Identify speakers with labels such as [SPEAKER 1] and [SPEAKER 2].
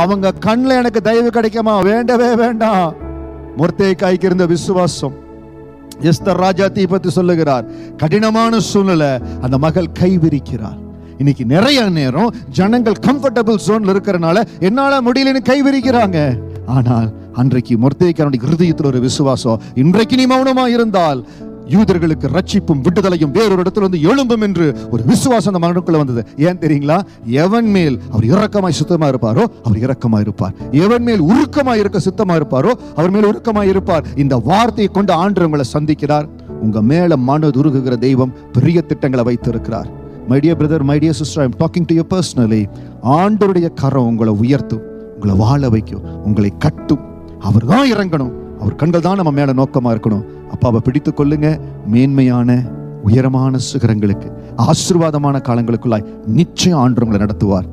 [SPEAKER 1] அவங்க கண்ணில் எனக்கு தயவு கிடைக்குமா? வேண்டவே வேண்டாம். மொர்தெகாய்க்கு இருந்த விசுவாசம். எஸ்தர் ராஜாத்தி பத்தி சொல்லுகிறார், கடினமான சூழ்நிலை, அந்த மகள் கைவிரிக்கிறார். இன்னைக்கு நிறைய நேரம் ஜனங்கள் கம்ஃபர்டபிள் ஜோன்ல இருக்கிறனால என்னால முடியலன்னு கைவிரிக்கிறாங்க. ஆனால் அன்றைக்கு மொர்தெகாயுடைய இருதயத்தில் ஒரு விசுவாசம். இன்றைக்கு நீ மௌனமா இருந்தால் யூதர்களுக்கு ரட்சிப்பும் விடுதலையும் வேறொரு இடத்துல வந்து எழும்பும் என்று ஒரு விசுவாசம் அந்த மகனுக்குள்ள வந்தது. ஏன் தெரியுங்களா? எவன் மேல் அவர் இரக்கமாய் சுத்தமா இருப்பாரோ அவர் இரக்கமா இருப்பார். எவன் மேல் உருக்கமாய் இருக்க சுத்தமா இருப்பாரோ அவர் மேல் உருக்கமாய் இருப்பார். இந்த வார்த்தையை கொண்டு ஆண்டவர் உங்களை சந்திக்கிறார். உங்க மேல மனதுருகுகிற தெய்வம் பெரிய திட்டங்களை வைத்திருக்கிறார். My dear brother, my dear sister, I am talking to you personally. ஆண்டவருடைய கரம் உங்களை உயர்த்தும், உங்களை வாழ வைக்கும், உங்களை கட்டும். அவர் தான் இறங்கணும். அவர் கண்கள் தான் நம்ம மேல நோக்கமா இருக்கணும். அப்பாவை பிடித்துக் கொள்ளுங்க. மேன்மையான உயரமான சிகரங்களுக்கு, ஆசீர்வாதமான காலங்களுக்குள்ளாய் நிச்சயம் ஆண்டவர் உங்களை நடத்துவார்.